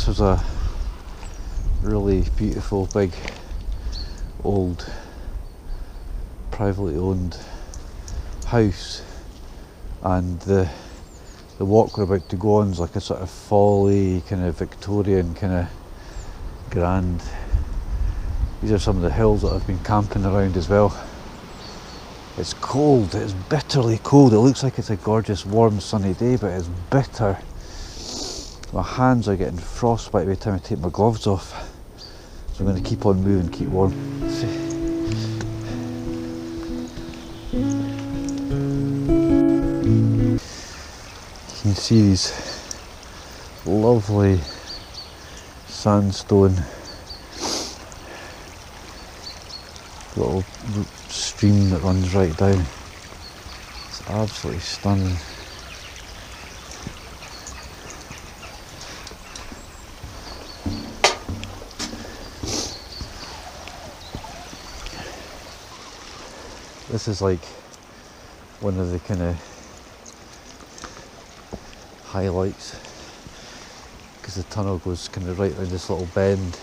this was a really beautiful, big, old, privately owned house, and the walk we're about to go on is like a sort of folly, kind of Victorian, kind of grand. These are some of the hills that I've been camping around as well. It's cold, it's bitterly cold. It looks like it's a gorgeous warm sunny day, but it's bitter. My hands are getting frostbite every time I take my gloves off. So I'm going to keep on moving, keep warm. You can see these lovely sandstone little stream that runs right down. It's absolutely stunning. This is like one of the kind of highlights, because the tunnel goes kind of right around this little bend,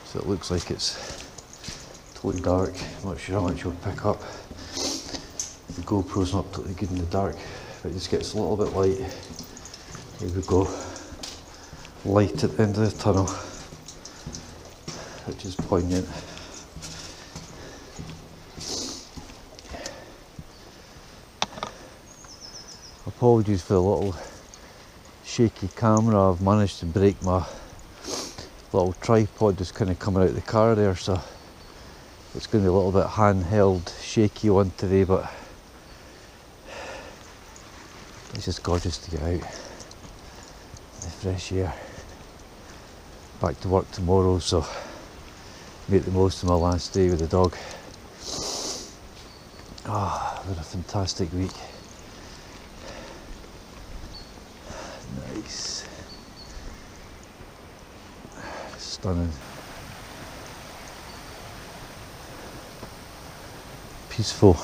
so it looks like it's totally dark. I'm not sure how much you'll pick up. The GoPro's not totally good in the dark, but it just gets a little bit light. Here we go. Light at the end of the tunnel, which is poignant. Apologies for the little shaky camera. I've managed to break my little tripod just kind of coming out of the car there, so it's going to be a little bit handheld, shaky one today, but it's just gorgeous to get out. The fresh air. Back to work tomorrow, so make the most of my last day with the dog. Ah, what a fantastic week. Nice. Stunning. Peaceful.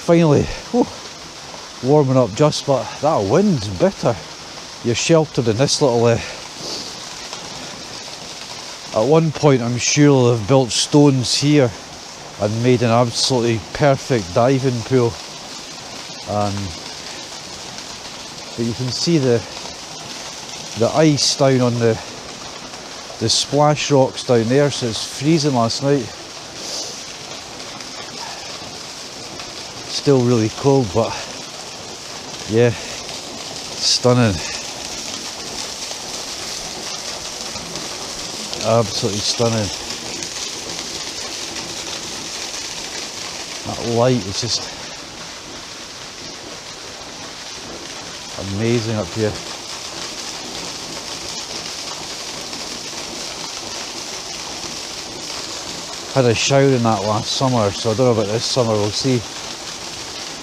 Finally, warming up just, but that wind's bitter. You're sheltered in this little, at one point I'm sure they've built stones here and made an absolutely perfect diving pool. But you can see the ice down on the splash rocks down there, so it's freezing last night. Still really cold, but yeah, stunning. Absolutely stunning. That light is just amazing up here. Had a shower in that last summer, so I don't know about this summer, we'll see.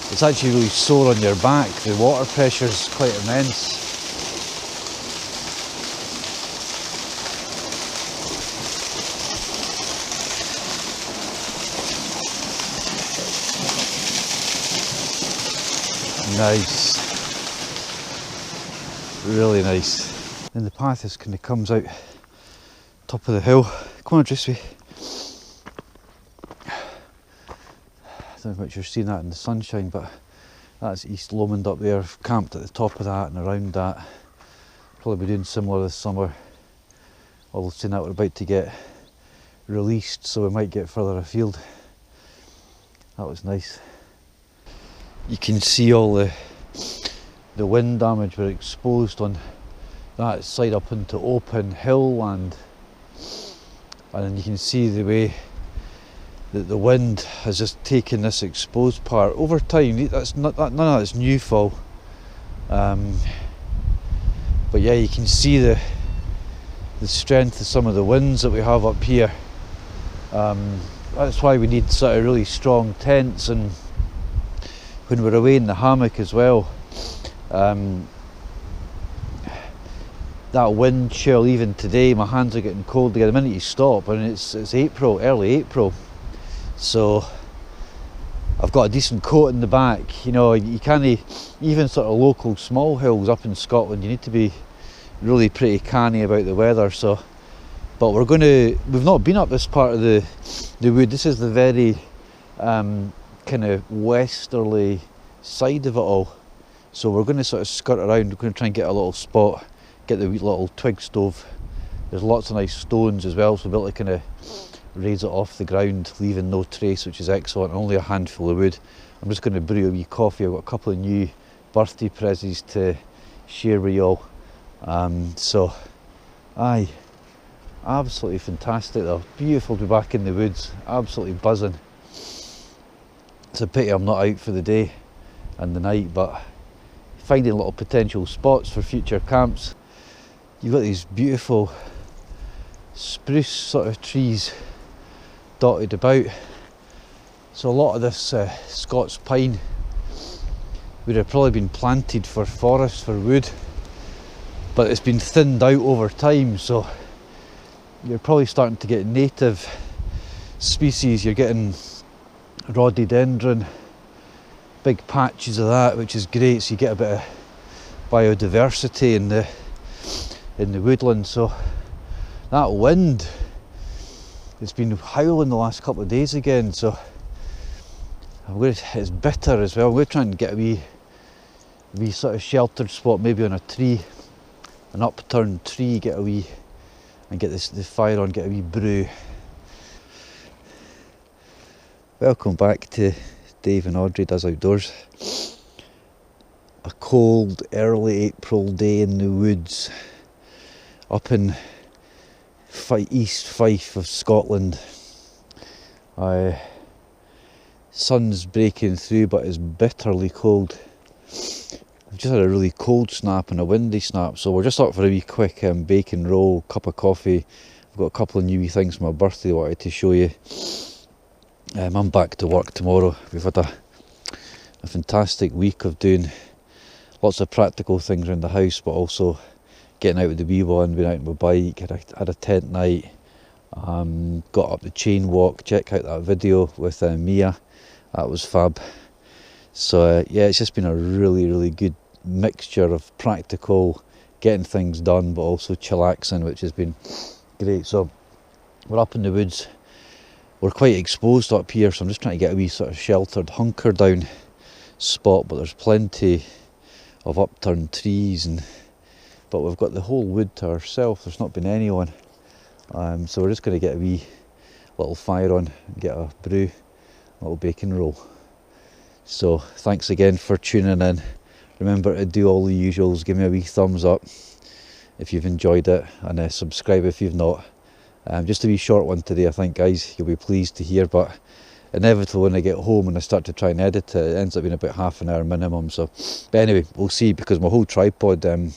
It's actually really sore on your back. The water pressure is quite immense. Nice. Really nice. And the path just kind of comes out top of the hill. Come on, Audrey. I don't know how much you're seeing that in the sunshine, but that's East Lomond up there. I've camped at the top of that and around that. Probably be doing similar this summer. Although saying that we're about to get released, so we might get further afield. That was nice. you can see all the wind damage. We're exposed on that side up into open hill land, and then you can see the way that the wind has just taken this exposed part over time. That's not that, none of that's new fall, but yeah, you can see the strength of some of the winds that we have up here. That's why we need sort of really strong tents, and when we're away in the hammock as well, that wind chill, even today my hands are getting cold again the minute you stop, and it's April, early April, so I've got a decent coat in the back. You know, you can't, even sort of local small hills up in Scotland, you need to be really pretty canny about the weather. So, but we've not been up this part of the wood. This is the very kind of westerly side of it all, so we're going to sort of skirt around. We're going to try and get a little spot, get the wee little twig stove. There's lots of nice stones as well, so we'll be able to kind of raise it off the ground, leaving no trace, which is excellent. Only a handful of wood. I'm just going to brew a wee coffee. I've got a couple of new birthday presents to share with y'all. So, aye, absolutely fantastic though. Beautiful to be back in the woods, absolutely buzzing. It's a pity I'm not out for the day and the night, but finding little potential spots for future camps. You've got these beautiful spruce sort of trees dotted about. So a lot of this Scots pine would have probably been planted for forest, for wood, but it's been thinned out over time, so you're probably starting to get native species. You're getting rhododendron, big patches of that, which is great, so you get a bit of biodiversity in the woodland. So that wind, it's been howling the last couple of days again, so it's bitter as well. I'm going to try and get a wee sort of sheltered spot, maybe on a tree, an upturned tree, get a wee, and get the fire on, get a wee brew. Welcome back to Dave and Audrey Does Outdoors. A cold early April day in the woods up in East Fife of Scotland. Sun's breaking through, but it's bitterly cold. I've just had a really cold snap and a windy snap, so we're just up for a wee quick bacon roll, cup of coffee. I've got a couple of new wee things for my birthday I wanted to show you. I'm back to work tomorrow. We've had a fantastic week of doing lots of practical things around the house, but also getting out with the wee one, being out on my bike, had a tent night, got up the chain walk. Check out that video with Mia, that was fab. So yeah, it's just been a really good mixture of practical, getting things done, but also chillaxing, which has been great. So we're up in the woods, we're quite exposed up here, so I'm just trying to get a wee sort of sheltered, hunker down spot, but there's plenty of upturned trees, but we've got the whole wood to ourselves. There's not been anyone, so we're just going to get a wee little fire on and get a brew, a little bacon roll. So thanks again for tuning in. Remember to do all the usuals, give me a wee thumbs up if you've enjoyed it, and subscribe if you've not. Just a wee short one today, I think, guys, you'll be pleased to hear, but inevitably when I get home and I start to try and edit it, it ends up being about half an hour minimum. So, but anyway, we'll see, because my whole tripod, we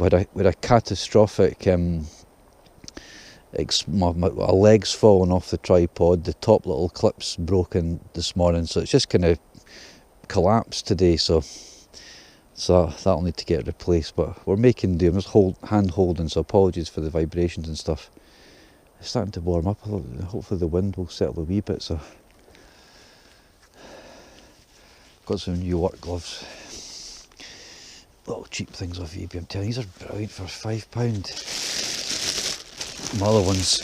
had a catastrophic, my leg's fallen off the tripod, the top little clip's broken this morning, so it's just kind of collapsed today, so that'll need to get replaced, but we're making do. I'm just hand holding, so apologies for the vibrations and stuff. It's starting to warm up a little. Hopefully the wind will settle a wee bit. So got some new work gloves, little cheap things off eBay. I'm telling you, these are brilliant for £5. My other ones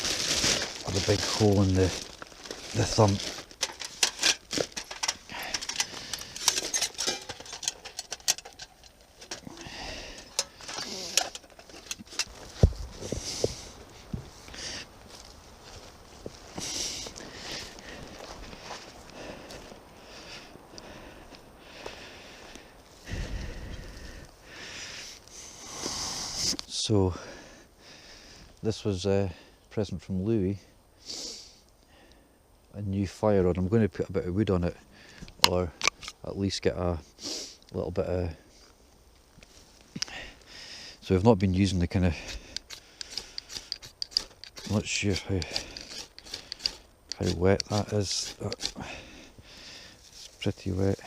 have a big hole in the thumb. So this was a present from Louis, a new fire rod. I'm going to put a bit of wood on it, or at least get a little bit of... So I've not been using the kind of... I'm not sure how wet that is. It's pretty wet,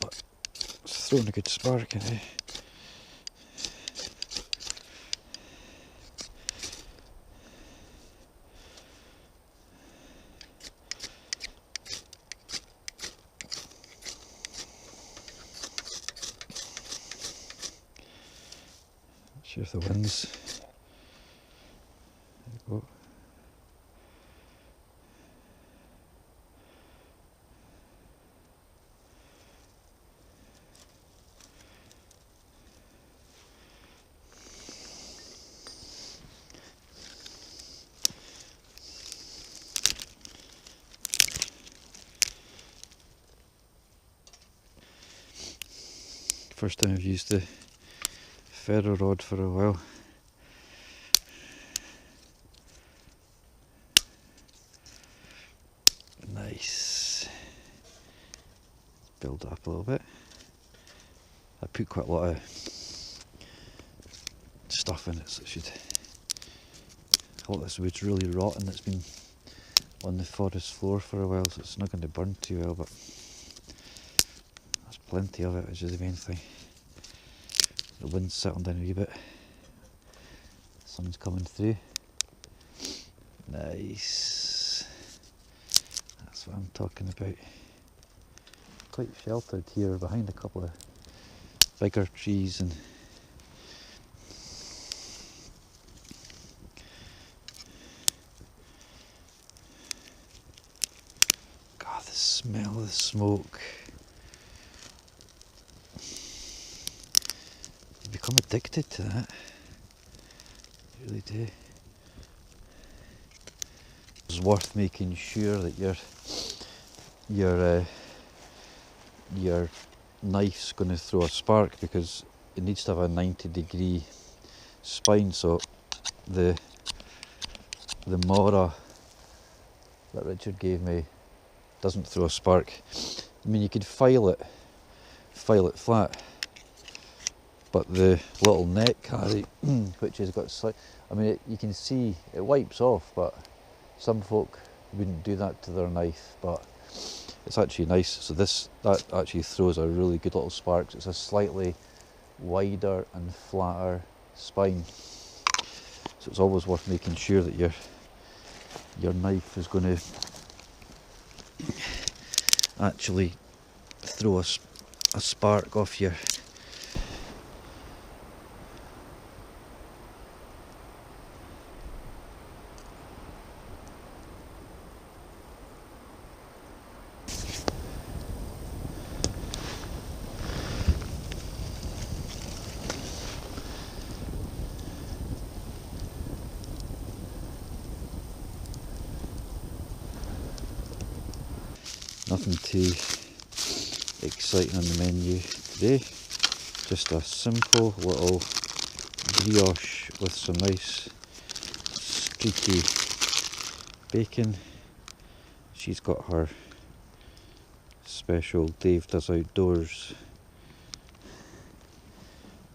but it's throwing a good spark in it. Not sure if the wind's... There we go. First time I've used the ferro rod for a while. Nice. Build it up a little bit. I put quite a lot of stuff in it, so it should... A lot of this wood's really rotten. It's been on the forest floor for a while, so it's not going to burn too well, but there's plenty of it, which is the main thing. The wind's settling down a wee bit. The sun's coming through. Nice. That's what I'm talking about. Quite sheltered here behind a couple of bigger trees, and God, the smell of the smoke. You become addicted to that. You really do. It's worth making sure that your knife's going to throw a spark, because it needs to have a 90-degree spine, so the Mora that Richard gave me doesn't throw a spark. I mean, you could file it flat, but the little neck carry, which has got slight, I mean, you can see it wipes off, but some folk wouldn't do that to their knife, but it's actually nice. So that actually throws a really good little spark. It's a slightly wider and flatter spine, so it's always worth making sure that your knife is going to actually throw a spark off your... Nothing too exciting on the menu today, just a simple little brioche with some nice streaky bacon. She's got her special Davedoesoutdoors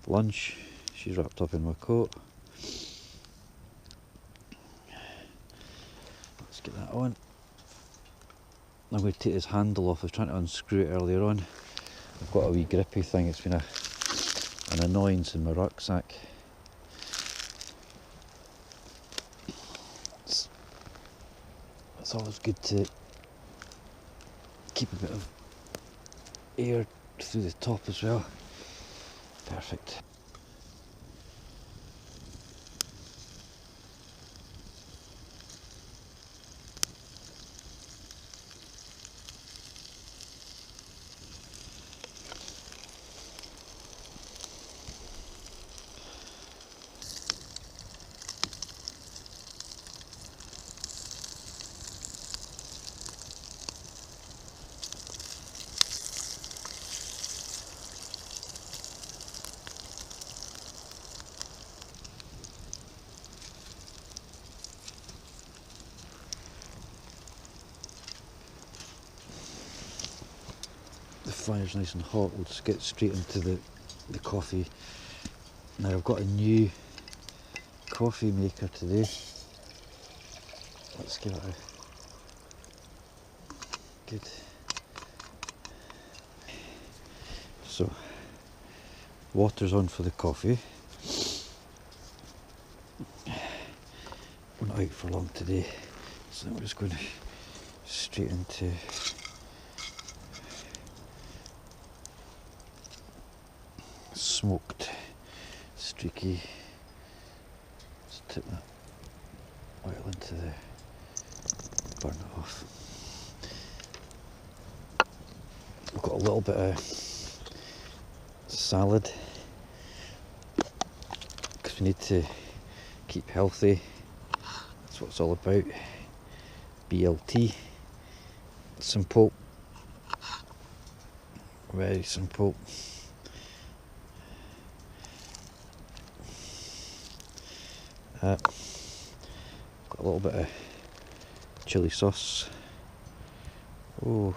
lunch. She's wrapped up in my coat. Let's get that on. I'm going to take this handle off. I was trying to unscrew it earlier on. I've got a wee grippy thing. It's been an annoyance in my rucksack. It's always good to keep a bit of air through the top as well. Perfect. fire's nice and hot, we'll just get straight into the coffee. Now I've got a new coffee maker today. Let's give it a good. So water's on for the coffee. We're not out for long today, so I'm just going straight into smoked streaky. Just tip that oil into the, burn it off. We've got a little bit of salad because we need to keep healthy. That's what it's all about. BLT. Simple. Very simple. Got a little bit of chili sauce. Oh,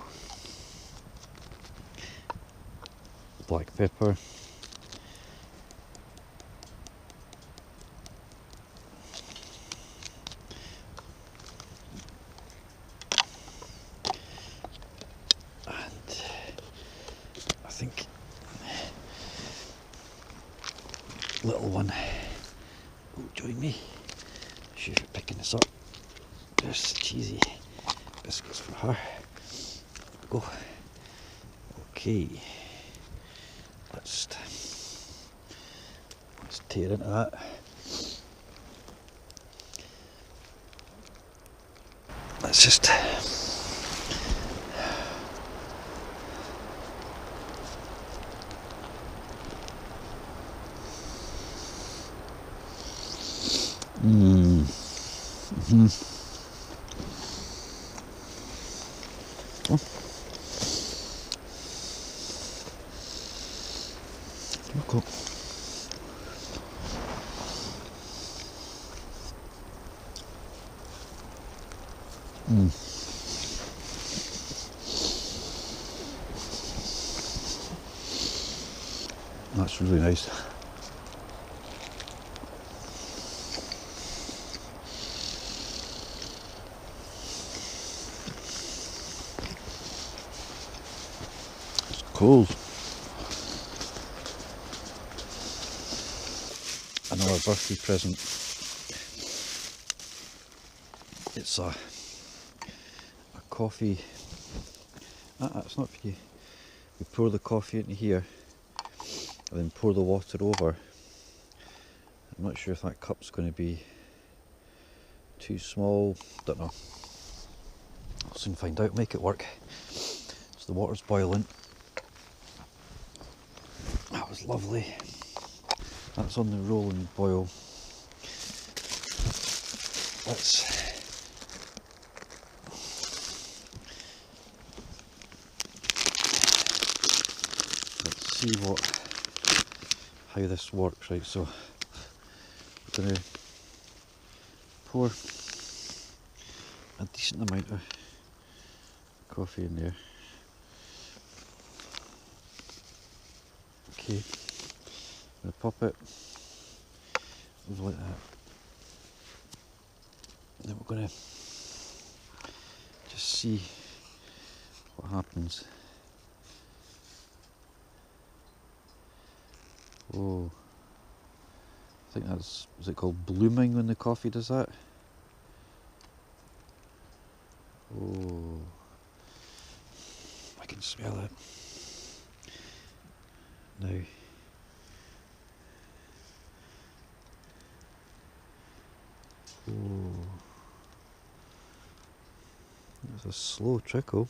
black pepper. And I think little one will join me. She's picking this up. There's cheesy biscuits for her. There we go. Okay. Let's tear into that. Let's just Oh. Cool. That's really nice. It's cold. Another birthday present. It's a coffee. That's not for you. We pour the coffee into here and then pour the water over. I'm not sure if that cup's going to be too small. Don't know. I'll soon find out. Make it work. So the water's boiling. That was lovely. That's on the rolling boil. Let's see how this works. Right, so we're going to pour a decent amount of coffee in there. Okay. I'm going to pop it over like that. Then we're going to just see what happens. Oh, I think that's, is it called blooming when the coffee does that? Oh, I can smell it now. Oh, it's a slow trickle,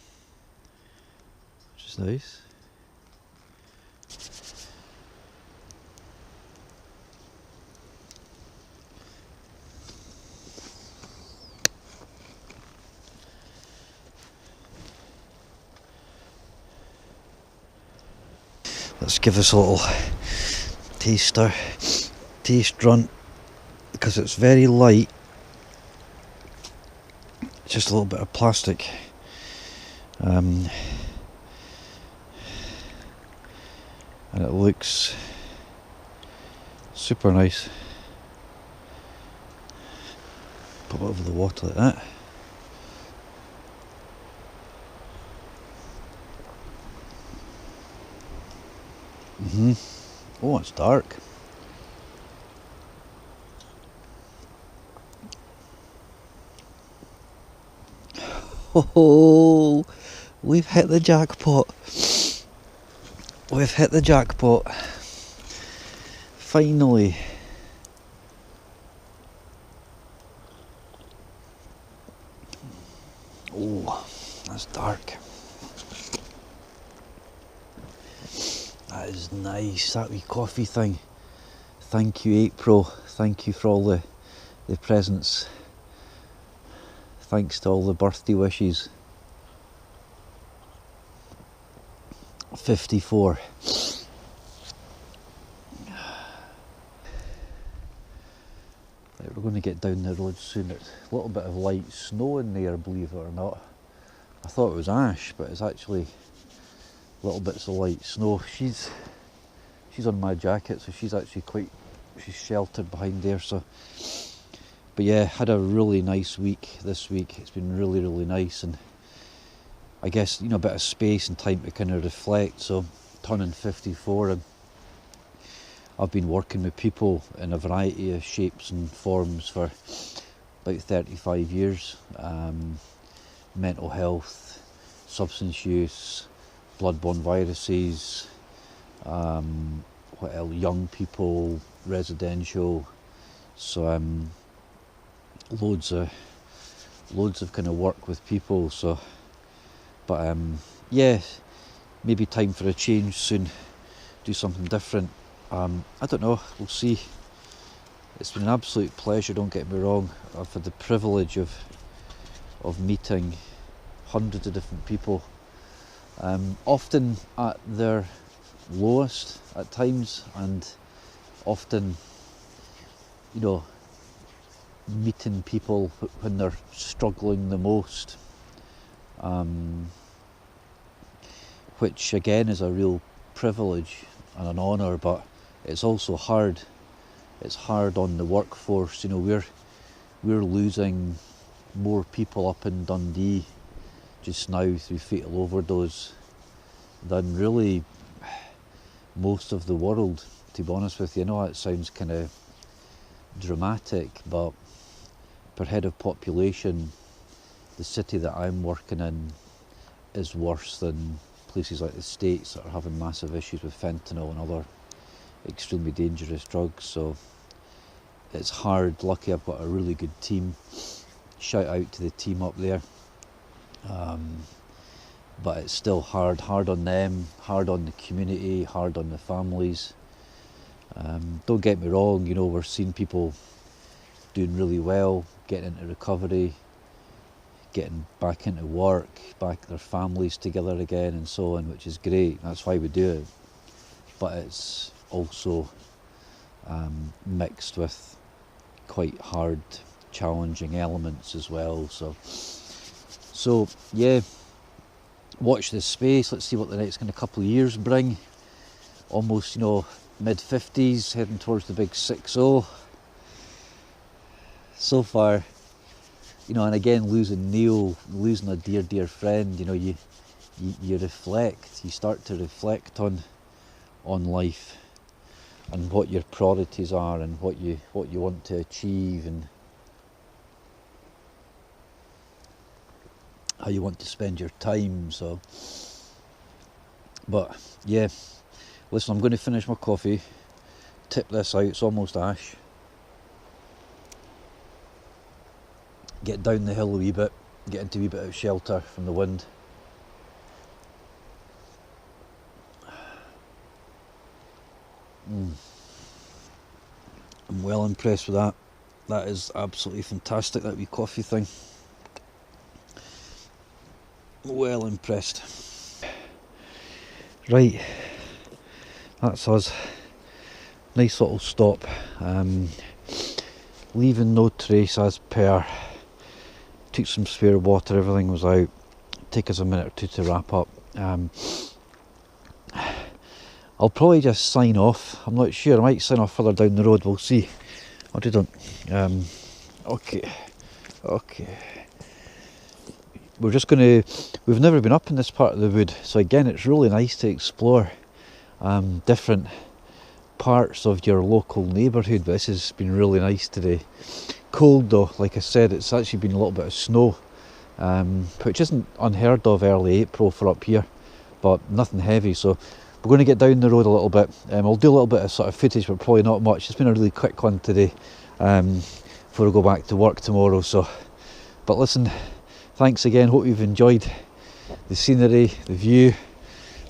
which is nice. Let's give this a little taste run, because it's very light. Just a little bit of plastic and it looks super nice. Pop it over the water like that. Oh, it's dark. Oh, we've hit the jackpot. We've hit the jackpot. Finally. Oh, that's dark. That is nice, that wee coffee thing. Thank you, April. Thank you for all the presents. Thanks to all the birthday wishes. 54. Right, we're going to get down the road soon. There's a little bit of light snow in there, believe it or not. I thought it was ash, but it's actually little bits of light snow. She's on my jacket, so she's actually she's sheltered behind there. So, but yeah, had a really nice week this week. It's been really, really nice, and I guess, you know, a bit of space and time to kind of reflect. So, turning 54, and I've been working with people in a variety of shapes and forms for about 35 years. Mental health, substance use, bloodborne viruses, what else? Young people, residential. So loads of kind of work with people. So, but yeah, maybe time for a change soon. Do something different. I don't know. We'll see. It's been an absolute pleasure. Don't get me wrong. I've had the privilege of meeting hundreds of different people. Often at their lowest at times, and often, you know, meeting people when they're struggling the most, which again is a real privilege and an honour, but it's also hard. It's hard on the workforce. You know, we're losing more people up in Dundee just now through fatal overdose than really most of the world, to be honest with you. I know that sounds kind of dramatic, but per head of population, the city that I'm working in is worse than places like the States that are having massive issues with fentanyl and other extremely dangerous drugs. So it's hard. Lucky I've got a really good team. Shout out to the team up there. But it's still hard on them, hard on the community, hard on the families. Don't get me wrong, you know, we're seeing people doing really well, getting into recovery, getting back into work, back their families together again and so on, which is great. That's why we do it. But it's also mixed with quite hard, challenging elements as well. So yeah, watch this space. Let's see what the next kind of couple of years bring. Almost, you know, mid-50s, heading towards the big 60. So far, you know, and again, losing Neil, losing a dear friend, you know, you reflect, you start to reflect on life and what your priorities are and what you want to achieve and how you want to spend your time. So, but yeah, listen, I'm going to finish my coffee, tip this out, it's almost ash, get down the hill a wee bit, get into a wee bit of shelter from the wind. I'm well impressed with that. That is absolutely fantastic, that wee coffee thing. Well impressed. Right, that's us. Nice little stop. Leaving no trace as per. Took some spare water, everything was out. Take us a minute or two to wrap up. I'll probably just sign off. I'm not sure, I might sign off further down the road, we'll see. What do you done? Okay. We're just going to, we've never been up in this part of the wood, so again it's really nice to explore different parts of your local neighbourhood. This has been really nice today. Cold though, like I said, it's actually been a little bit of snow, which isn't unheard of early April for up here, but nothing heavy. So we're going to get down the road a little bit. I'll do a little bit of sort of footage, but probably not much. It's been a really quick one today before I go back to work tomorrow. So, but listen, thanks again. Hope you've enjoyed the scenery, the view,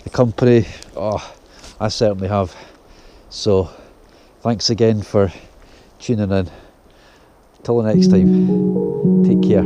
the company. Oh, I certainly have. So thanks again for tuning in. Till the next time, take care.